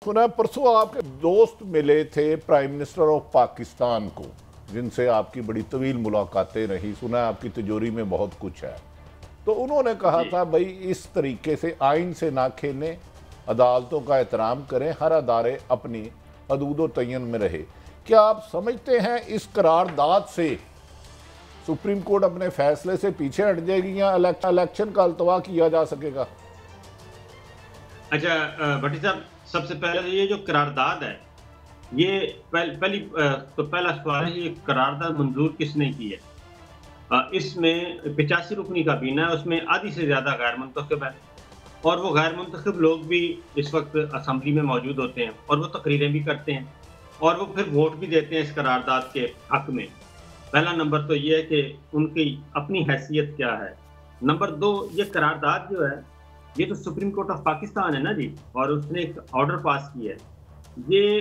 सुना परसों आपके दोस्त मिले थे प्राइम मिनिस्टर ऑफ पाकिस्तान को, जिनसे आपकी बड़ी तवील मुलाकातें रही, सुना आपकी तिजोरी में बहुत कुछ है। तो उन्होंने कहा था भाई इस तरीके से आइन से ना खेलें, अदालतों का एहतराम करें, हर अदारे अपनी हदूद तयन में रहे। क्या आप समझते हैं इस करारदाद से सुप्रीम कोर्ट अपने फैसले से पीछे हट जाएगी या इलेक्शन का अल्तवा किया जा सकेगा? अच्छा भट्टी साहब, सबसे पहले तो ये जो करारदाद है, ये पहला सवाल है, ये करारदाद मंजूर किसने की है? इसमें 85 रुकनी काबीना है, उसमें आधी से ज्यादा गैर मुंतखब है और वो गैर मुंतखब लोग भी इस वक्त असम्बली में मौजूद होते हैं और वो तकरीरें भी करते हैं और वो फिर वोट भी देते हैं इस करारदाद के हक में। पहला नंबर तो ये है कि उनकी अपनी हैसियत क्या है। नंबर 2, ये करारदाद जो है ये तो सुप्रीम कोर्ट ऑफ पाकिस्तान है ना जी, और उसने एक ऑर्डर पास किया है। ये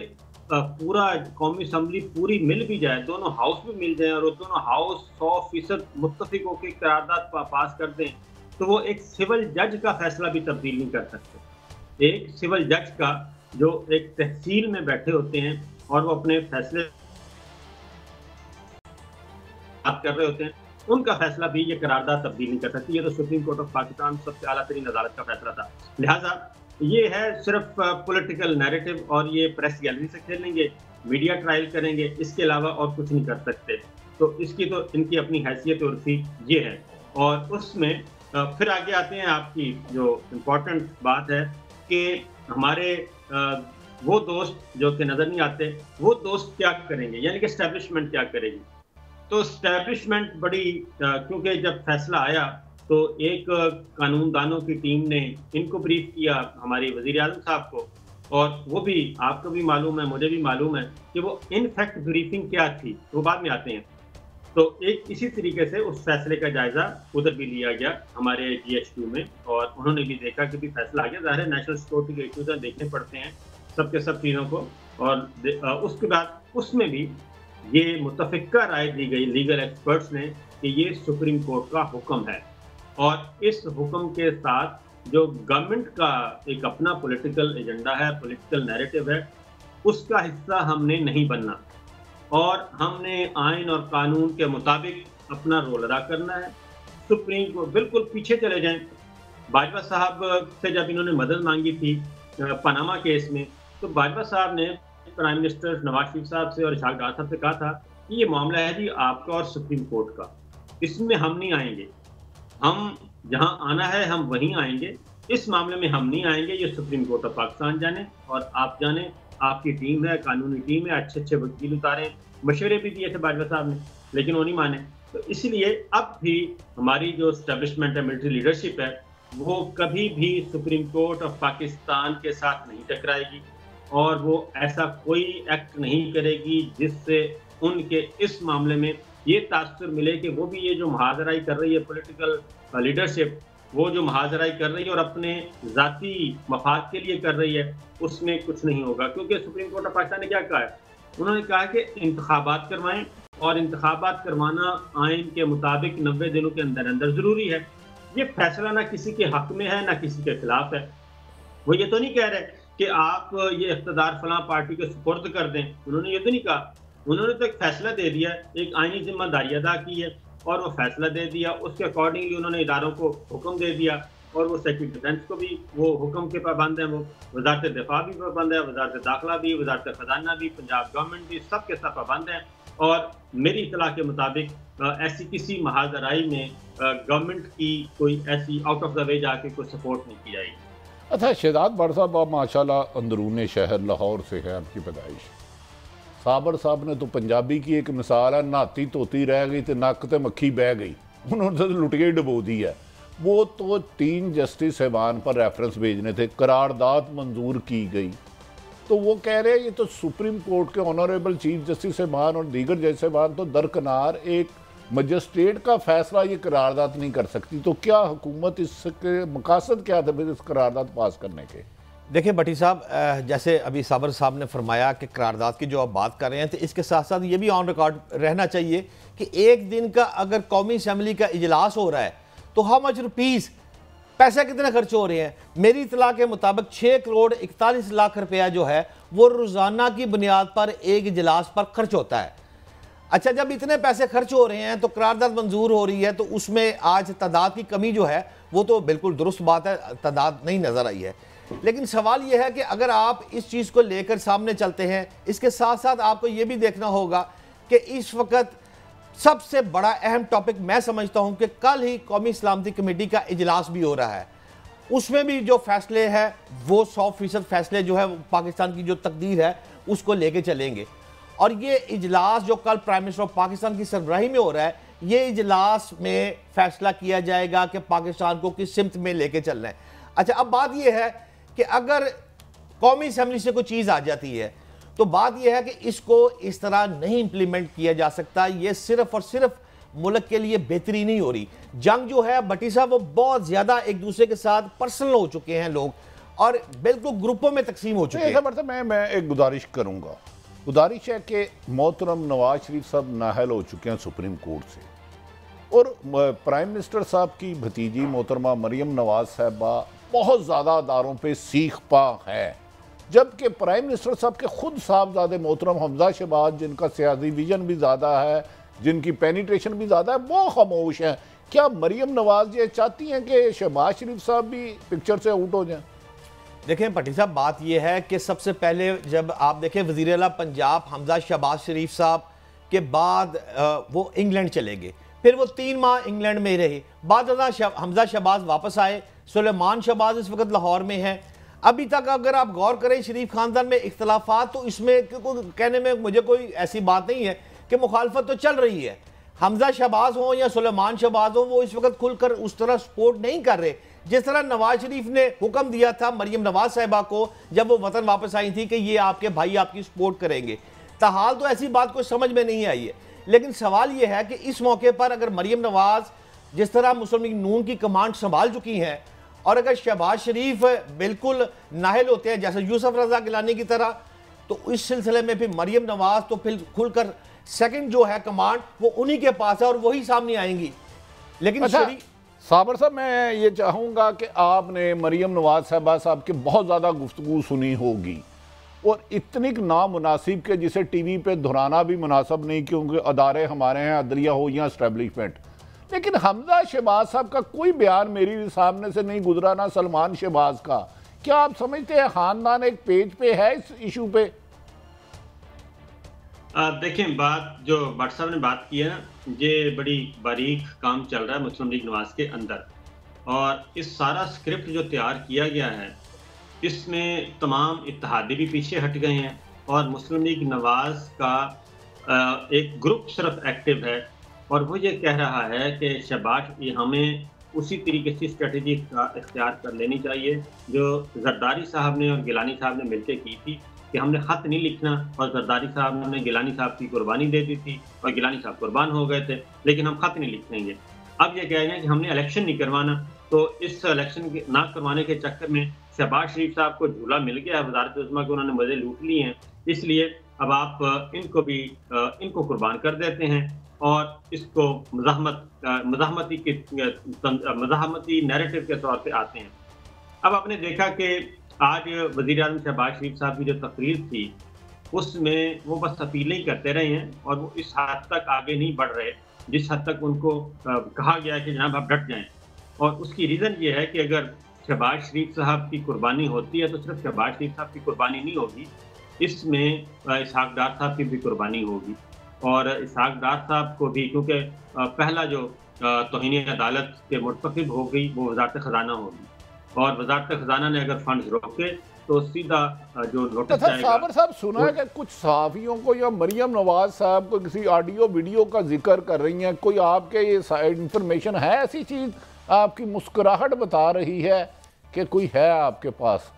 पूरा कौमी असम्बली पूरी मिल भी जाए, दोनों हाउस भी मिल जाए और वो दोनों हाउस 100% मुत्तफिक होकर करारदाद पास कर दें, तो वो एक सिविल जज का फैसला भी तब्दील नहीं कर सकते। एक सिविल जज का जो एक तहसील में बैठे होते हैं और वो अपने फैसले बात कर रहे होते हैं, उनका फैसला भी ये करारदाद तब्दील नहीं कर सकती। ये तो सुप्रीम कोर्ट ऑफ पाकिस्तान सबसे आला तरीन अदालत का फैसला था। लिहाजा ये है सिर्फ पॉलिटिकल नैरेटिव और ये प्रेस गैलरी से खेलेंगे, मीडिया ट्रायल करेंगे, इसके अलावा और कुछ नहीं कर सकते। तो इसकी तो इनकी अपनी हैसियत और फी ये है। और उसमें फिर आगे आते हैं, आपकी जो इम्पोर्टेंट बात है कि हमारे वो दोस्त जो कि नज़र नहीं आते, वो दोस्त क्या करेंगे, यानी कि एस्टेब्लिशमेंट क्या करेगी। तो एस्टेब्लिशमेंट बड़ी क्योंकि जब फैसला आया तो एक कानूनदानों की टीम ने इनको ब्रीफ किया हमारी वज़ीर आज़म साहब को, और वो भी आपको भी मालूम है, मुझे भी मालूम है कि वो इनफैक्ट ब्रीफिंग क्या थी, वो बाद में आते हैं। तो एक इसी तरीके से उस फैसले का जायज़ा उधर भी लिया गया हमारे GHQ में, और उन्होंने भी देखा कि भी फैसला आ गया। ज़ाहिर है नेशनल सिक्योरिटी के इश्यूज़ देखने पड़ते हैं सबके सब चीज़ों को, और उसके बाद उसमें भी ये मुतफ़िक़ा राय दी गई लीगल एक्सपर्ट्स ने कि ये सुप्रीम कोर्ट का हुक्म है, और इस हुक्म के साथ जो गवर्नमेंट का एक अपना पॉलिटिकल एजेंडा है, पॉलिटिकल नैरेटिव है, उसका हिस्सा हमने नहीं बनना और हमने आइन और कानून के मुताबिक अपना रोल अदा करना है। सुप्रीम कोर्ट बिल्कुल पीछे चले जाएं। बाजवा साहब से जब इन्होंने मदद मांगी थी पनामा केस में, तो बाजवा साहब ने प्राइम मिनिस्टर नवाज शरीफ साहब से और इशहाक डार साहब से कहा था कि ये मामला है जी आपका और सुप्रीम कोर्ट का, इसमें हम नहीं आएंगे, हम जहां आना है हम वहीं आएंगे, इस मामले में हम नहीं आएंगे, ये सुप्रीम कोर्ट ऑफ पाकिस्तान जाने और आप जाने, आपकी टीम है, कानूनी टीम है, अच्छे अच्छे वकील उतारे, मशवरे भी दिए थे बाजवा साहब ने, लेकिन वो नहीं माने। तो इसलिए अब भी हमारी जो एस्टेब्लिशमेंट है, मिलिट्री लीडरशिप है, वो कभी भी सुप्रीम कोर्ट ऑफ पाकिस्तान के साथ नहीं टकराएगी और वो ऐसा कोई एक्ट नहीं करेगी जिससे उनके इस मामले में ये तासुर मिले कि वो भी ये जो मुहाजराई कर रही है पॉलिटिकल लीडरशिप, वो जो मुहाजराई कर रही है और अपने ज़ाती मफाद के लिए कर रही है, उसमें कुछ नहीं होगा। क्योंकि सुप्रीम कोर्ट ऑफ पाकिस्तान ने क्या कहा है, उन्होंने कहा कि इंतखाबात करवाएं, और इंतखाबात करवाना आइन के मुताबिक 90 दिनों के अंदर अंदर ज़रूरी है। ये फैसला ना किसी के हक में है ना किसी के खिलाफ है। वो ये तो नहीं कह रहे कि आप ये इख्तियार फलां पार्टी के सुपुर्द कर दें, उन्होंने ये तो नहीं कहा। उन्होंने तो एक फैसला दे दिया, एक आइनी जिम्मेदारी अदा की है और वो फैसला दे दिया, उसके अकॉर्डिंगली उन्होंने इदारों को हुक्म दे दिया, और वो सेक्रेटरी डिफेंस को भी वो हुक्म के पाबंद हैं, वो वजारत दिफा भी पाबंद है, वजारत दाखिला भी, वजारत खजाना भी, पंजाब गवर्नमेंट भी, सब के सब पाबंद हैं। और मेरी इतला के मुताबिक ऐसी किसी महाजराई में गवर्नमेंट की कोई ऐसी आउट ऑफ द वे जाके कोई सपोर्ट नहीं की जाएगी। अच्छा शहजाद बर साहब, आप माशाल्लाह अंदरून शहर लाहौर से है आपकी पैदाइश। साबर साहब ने तो पंजाबी की एक मिसाल है, नहाती धोती रह गई तो नक ते मक्खी बह गई, उन्होंने तो लुटिया ही डबो दी है। वो तो 3 जस्टिस साहबान पर रेफरेंस भेजने थे, करारदाद मंजूर की गई, तो वो कह रहे हैं ये तो सुप्रीम कोर्ट के ऑनरेबल चीफ जस्टिस साहबान और दीगर जज साहबान तो दरकिनार, एक मजिस्ट्रेट का फैसला ये करारदाद नहीं कर सकती। तो क्या हुकूमत इसके मकासद क्या थे इस करारदाद पास करने के? देखिए भट्टी साहब, जैसे अभी साबर साहब ने फरमाया कि करारदाद की जो आप बात कर रहे हैं, तो इसके साथ साथ ये भी ऑन रिकॉर्ड रहना चाहिए कि एक दिन का अगर कौमी असम्बली का इजलास हो रहा है तो हाउ मच रुपीज़ पैसे कितने खर्च हो रहे हैं? मेरी इतला के मुताबिक 6 करोड़ 41 लाख रुपया जो है वो रोज़ाना की बुनियाद पर एक इजलास पर खर्च होता है। अच्छा, जब इतने पैसे खर्च हो रहे हैं तो करारदाद मंजूर हो रही है, तो उसमें आज तादाद की कमी जो है वो तो बिल्कुल दुरुस्त बात है, तादाद नहीं नज़र आई है। लेकिन सवाल यह है कि अगर आप इस चीज़ को लेकर सामने चलते हैं, इसके साथ साथ आपको ये भी देखना होगा कि इस वक्त सबसे बड़ा अहम टॉपिक मैं समझता हूं कि कल ही कौमी सलामती कमेटी का इजलास भी हो रहा है। उसमें भी जो फैसले हैं वो 100% फैसले जो है पाकिस्तान की जो तकदीर है उसको लेके चलेंगे। और ये इजलास जो कल प्राइम मिनिस्टर ऑफ पाकिस्तान की सरबराही में हो रहा है, ये इजलास में फैसला किया जाएगा कि पाकिस्तान को किस सिमत में लेके चलना है। अच्छा, अब बात यह है कि अगर कौमी असम्बली से कोई चीज़ आ जाती है तो बात यह है कि इसको इस तरह नहीं इंप्लीमेंट किया जा सकता। ये सिर्फ और सिर्फ मुल्क के लिए बेहतरी नहीं हो रही। जंग जो है भट्टी साहब वो बहुत ज़्यादा एक दूसरे के साथ पर्सनल हो चुके हैं लोग, और बिल्कुल ग्रुपों में तकसीम हो चुके हैं। मतलब मैं एक गुजारिश करूंगा, गुजारिश है कि मोहतरम नवाज शरीफ साहब नाहल हो चुके हैं सुप्रीम कोर्ट से, और प्राइम मिनिस्टर साहब की भतीजी मोहतरमा मरियम नवाज साहबा बहुत ज़्यादा अदारों पर सीख पा है, जबकि प्राइम मिनिस्टर साहब के खुद साहबजादे मोहतरम हमजा शहबाज, जिनका सियासी विजन भी ज़्यादा है, जिनकी पेनिट्रेशन भी ज़्यादा है, वो खामोश हैं। क्या मरियम नवाज ये चाहती हैं कि शहबाज शरीफ साहब भी पिक्चर से आउट हो जाएं? देखें भट्टी साहब, बात यह है कि सबसे पहले जब आप देखें वज़ीर आला पंजाब हमजा शहबाज शरीफ साहब के बाद वो इंग्लैंड चले गए, फिर वो 3 माह इंग्लैंड में रहे, बाद हमजा शहबाज वापस आए, सुलेमान शहबाज इस वक्त लाहौर में है। अभी तक अगर आप गौर करें शरीफ खानदान में इख्तलाफात, तो इसमें कहने में मुझे कोई ऐसी बात नहीं है कि मुखालफत तो चल रही है। हमजा शहबाज हो या सुलेमान शहबाज हो, वो इस वक्त खुलकर उस तरह सपोर्ट नहीं कर रहे जिस तरह नवाज शरीफ ने हुक्म दिया था मरियम नवाज साहिबा को जब वो वतन वापस आई थी कि ये आपके भाई आपकी सपोर्ट करेंगे। ताहाल तो ऐसी बात कोई समझ में नहीं आई है। लेकिन सवाल ये है कि इस मौके पर अगर मरियम नवाज जिस तरह मुस्लिम लीग नून की कमांड संभाल चुकी हैं, और अगर शहबाज शरीफ बिल्कुल नाहल होते हैं जैसे यूसुफ रजा गिलानी की तरह, तो इस सिलसिले में फिर मरियम नवाज तो फिर खुलकर सेकंड जो है कमांड वो उन्हीं के पास है और वही सामने आएंगी। लेकिन अच्छा, साबर साहब, मैं ये चाहूँगा कि आपने मरियम नवाज साहब की बहुत ज़्यादा गुफ्तगू सुनी होगी, और इतनी नामुनासिब के जिसे टीवी पे दोहराना भी मुनासिब नहीं, क्योंकि अदारे हमारे हैं, अदलिया हो या इस्टेब्लिशमेंट। लेकिन हमजा शहबाज साहब का कोई बयान मेरी सामने से नहीं गुजरा, ना सलमान शहबाज का। क्या आप समझते हैं खानदान एक पेज पे है इस इशू पे? देखें, बात जो भट्ट साहब ने बात की है ना, ये बड़ी बारीक काम चल रहा है मुस्लिम लीग नवाज के अंदर, और इस सारा स्क्रिप्ट जो तैयार किया गया है इसमें तमाम इत्तेहादी भी पीछे हट गए हैं, और मुस्लिम लीग नवाज का एक ग्रुप सिर्फ एक्टिव है, और वो ये कह रहा है कि शहबाज हमें उसी तरीके से स्ट्रेटजी का इख्तियार कर लेनी चाहिए जो जरदारी साहब ने और गिलानी साहब ने मिलकर की थी, कि हमने ख़त नहीं लिखना, और जरदारी साहब ने गिलानी साहब की कुर्बानी दे दी थी और गिलानी साहब कुर्बान हो गए थे, लेकिन हम ख़त नहीं लिखेंगे। अब ये कह रहे हैं कि हमने इलेक्शन नहीं करवाना, तो इस इलेक्शन ना करवाने के चक्कर में शहबाज शरीफ साहब को झूला मिल गया है, वज़ारत उज़्मा के उन्होंने मज़े लूट लिए हैं, इसलिए अब आप इनको कुर्बान कर देते हैं और इसको मज़ाहमती नैरेटिव के तौर पे आते हैं। अब आपने देखा कि आज वज़ीर आज़म शहबाज शरीफ साहब की जो तकरीर थी उसमें वो बस अपीलें ही करते रहे हैं, और वो इस हद तक आगे नहीं बढ़ रहे जिस हद तक उनको कहा गया कि जनाब आप डट जाएं। और उसकी रीज़न ये है कि अगर शहबाज शरीफ साहब की कुर्बानी होती है तो सिर्फ शहबाज शरीफ साहब की कुर्बानी नहीं होगी, इसमें इसहाक डार साहब की भी कुर्बानी होगी, और इसहाक डार साहब को भी, क्योंकि पहला जो तौहीन अदालत के मुर्तकिब हो गई वो वज़ारत ख़ज़ाना होगी, और वज़ारत ख़ज़ाना ने अगर फंड रोके तो सीधा जो नोटिस जाएगा। साबर साहब, सुना है कि कुछ सहाफ़ियों को या मरियम नवाज साहब को किसी ऑडियो वीडियो का जिक्र कर रही हैं, कोई आपके ये इंफॉर्मेशन है? ऐसी चीज़ आपकी मुस्कुराहट बता रही है कि कोई है आपके पास,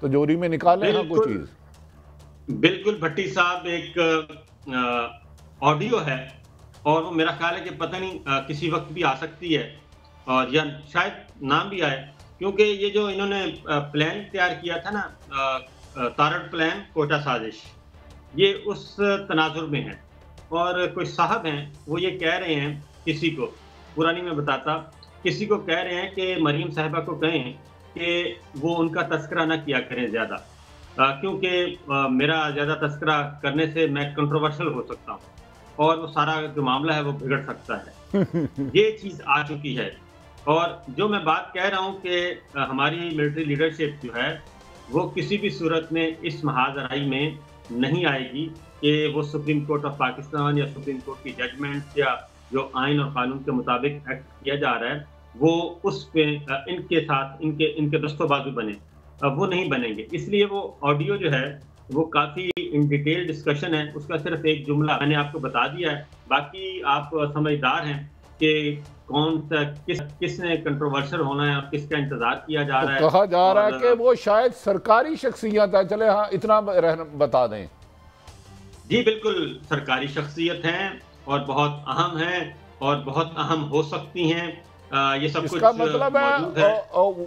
तो जोरी में निकाले ना कोई चीज़। बिल्कुल भट्टी साहब, एक ऑडियो है और वो मेरा ख्याल है कि पता नहीं किसी वक्त भी आ सकती है, और या शायद नाम भी आए, क्योंकि ये जो इन्होंने प्लान तैयार किया था ना, तारड़ प्लान कोटा साजिश, ये उस तनाजुर में है। और कोई साहब हैं वो ये कह रहे हैं किसी को, पुरानी में बताता किसी को कह रहे हैं कि मरीम साहिबा को कहें कि वो उनका तस्करा ना किया करें ज़्यादा, क्योंकि मेरा ज़्यादा तस्करा करने से मैं कंट्रोवर्शियल हो सकता हूँ और वो सारा जो मामला है वो बिगड़ सकता है। ये चीज़ आ चुकी है। और जो मैं बात कह रहा हूँ कि हमारी मिलिट्री लीडरशिप जो है वो किसी भी सूरत में इस महाजराई में नहीं आएगी कि वो सुप्रीम कोर्ट ऑफ पाकिस्तान या सुप्रीम कोर्ट की जजमेंट या जो आइन और कानून के मुताबिक एक्ट किया जा रहा है वो उस पे इनके साथ इनके दस्तों बाजू बने, वो नहीं बनेंगे। इसलिए वो ऑडियो जो है वो काफ़ी इन डिटेल डिस्कशन है, उसका सिर्फ एक जुमला मैंने आपको बता दिया है। बाकी आप समझदार हैं कि कौन सा किसने कंट्रोवर्शियल होना है और किसका इंतजार किया जा रहा है। कहा जा रहा है कि वो शायद सरकारी शख्सियत है। चले हाँ, इतना बता दें। जी बिल्कुल, सरकारी शख्सियत हैं और बहुत अहम हैं और बहुत अहम हो सकती हैं। ये सब कुछ मतलब है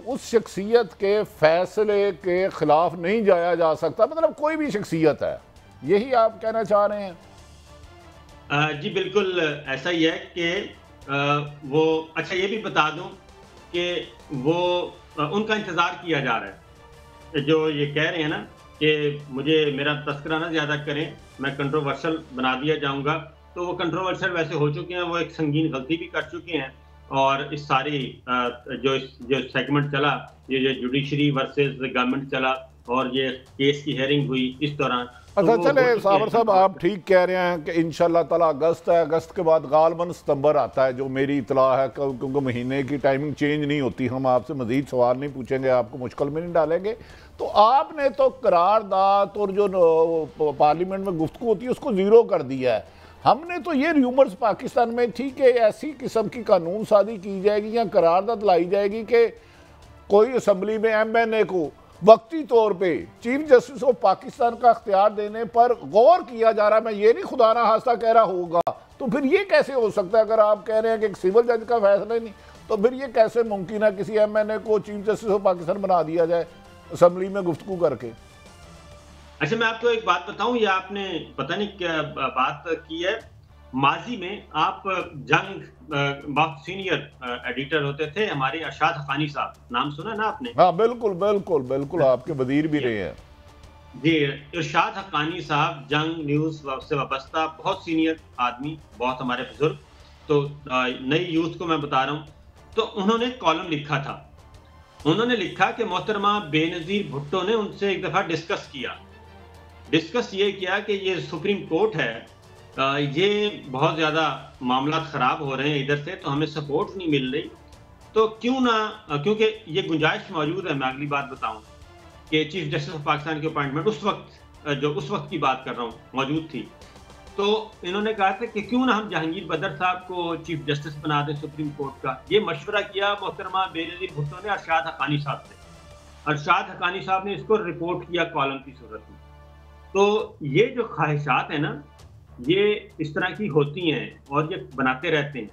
उस शख्सियत के फैसले के खिलाफ नहीं जाया जा सकता, मतलब कोई भी शख्सियत है, यही आप कहना चाह रहे हैं? जी बिल्कुल ऐसा ही है कि वो अच्छा ये भी बता दूं कि वो उनका इंतज़ार किया जा रहा है। जो ये कह रहे हैं ना कि मुझे मेरा तस्करा ना ज़्यादा करें, मैं कंट्रोवर्शियल बना दिया जाऊंगा, तो वो कंट्रोवर्शियल वैसे हो चुके हैं, वो एक संगीन गलती भी कर चुके हैं। और इस सारी जो सेगमेंट चला, ये जो जुडिशरी वर्सेस गवर्नमेंट चला और ये केस की हेयरिंग हुई इस दौरान। अच्छा चले साबर साहब, आप ठीक कह रहे हैं कि इंशाल्लाह ताला अगस्त है, अगस्त के बाद गालबन सितंबर आता है, जो मेरी इतला है, क्योंकि महीने की टाइमिंग चेंज नहीं होती। हम आपसे मजीद सवाल नहीं पूछेंगे, आपको मुश्किल में नहीं डालेंगे। तो आपने तो करारदाद और जो पार्लियामेंट में गुफ्तगू होती है उसको ज़ीरो कर दिया है। हमने तो ये र्यूमर्स पाकिस्तान में थी कि ऐसी किस्म की कानून साजी की जाएगी या करारदाद लाई जाएगी कि कोई असम्बली में MNA को वक्ती तौर पे चीफ जस्टिस ऑफ पाकिस्तान का अख्तियार देने पर गौर किया जा रहा है। मैं ये नहीं खुदा ना हास्ता कह रहा होगा, तो फिर ये कैसे हो सकता है? अगर आप कह रहे हैं कि एक सिविल जज का फैसला ही नहीं, तो फिर ये कैसे मुमकिन है किसी MNA को चीफ जस्टिस ऑफ पाकिस्तान बना दिया जाए असम्बली में गुफ्तगू करके? अच्छा मैं आपको एक बात बताऊं, ये आपने पता नहीं क्या बात की है। माजी में आप बहुत सीनियर एडिटर होते थे हमारे अरशाद हक्कानी साहब, नाम सुना ना आपने? हाँ बिल्कुल बिल्कुल बिल्कुल, आपके वजीर भी रहे हैं। जी, अरशाद हक्कानी साहब जंग न्यूज़ से वाबस्ता बहुत सीनियर आदमी, बहुत हमारे बुजुर्ग। तो नई यूथ को मैं बता रहा हूँ, तो उन्होंने कॉलम लिखा था। उन्होंने लिखा कि मोहतरमा बेनज़ीर भुट्टो ने उनसे एक दफ़ा डिस्कस ये किया कि ये सुप्रीम कोर्ट है, ये बहुत ज़्यादा मामला ख़राब हो रहे हैं इधर से, तो हमें सपोर्ट नहीं मिल रही, तो क्यों ना, क्योंकि ये गुंजाइश मौजूद है। मैं अगली बात बताऊं कि चीफ जस्टिस ऑफ पाकिस्तान की अपॉइंटमेंट उस वक्त की बात कर रहा हूँ मौजूद थी, तो इन्होंने कहा था कि क्यों ना हम जहांगीर बदर साहब को चीफ जस्टिस बना दें सुप्रीम कोर्ट का। ये मशवरा किया मोहतरमा बेनज़ीर भुट्टो ने अरशाद हक्कानी साहब से। अरशाद हक्कानी साहब ने इसको रिपोर्ट किया कॉलम की सूरत में। तो ये जो ख्वाहिशात है ना, ये इस तरह की होती हैं और ये बनाते रहते हैं।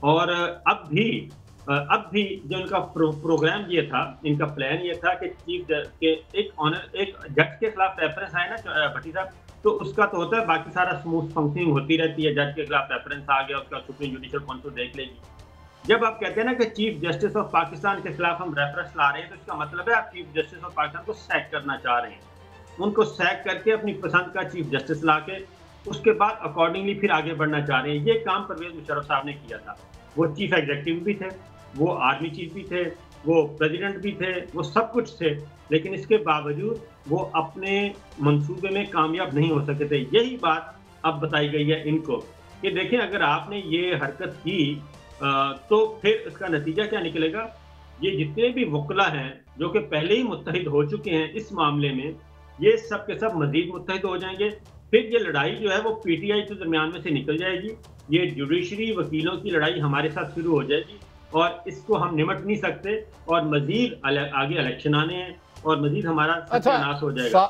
और अब भी जो इनका प्रोग्राम ये था, इनका प्लान ये था कि चीफ के एक जज के खिलाफ रेफरेंस आए ना भट्टी साहब, तो उसका तो होता है, बाकी सारा स्मूथ फंक्शनिंग होती रहती है। जज के खिलाफ रेफरेंस आ गया, उसका सुप्रीम जुडिशियल काउंसिल देख लेगी। जब आप कहते हैं ना कि चीफ जस्टिस ऑफ पाकिस्तान के खिलाफ हम रेफरेंस ला रहे हैं, तो इसका मतलब है आप चीफ जस्टिस ऑफ पाकिस्तान को सैक करना चाह रहे हैं। उनको सैक करके अपनी पसंद का चीफ जस्टिस ला के उसके बाद अकॉर्डिंगली फिर आगे बढ़ना चाह रहे हैं। ये काम परवेज मुशर्रफ साहब ने किया था। वो चीफ एग्जीक्यूटिव भी थे, वो आर्मी चीफ भी थे, वो प्रेसिडेंट भी थे, वो सब कुछ थे, लेकिन इसके बावजूद वो अपने मंसूबे में कामयाब नहीं हो सके थे। यही बात अब बताई गई है इनको कि देखें, अगर आपने ये हरकत की तो फिर इसका नतीजा क्या निकलेगा। ये जितने भी वकला हैं जो कि पहले ही मुत्तहिद हो चुके हैं इस मामले में, ये सब के सब मजीद मुत्तहिद हो जाएंगे। फिर ये लड़ाई जो है वो पीटीआई के दरमियान में से निकल जाएगी। ये जुडिशरी वकीलों की लड़ाई हमारे साथ शुरू हो जाएगी और इसको हम निमट नहीं सकते। और मजीद आगे इलेक्शन आने हैं और मजीद हमारा सत्यानाश हो जाएगा।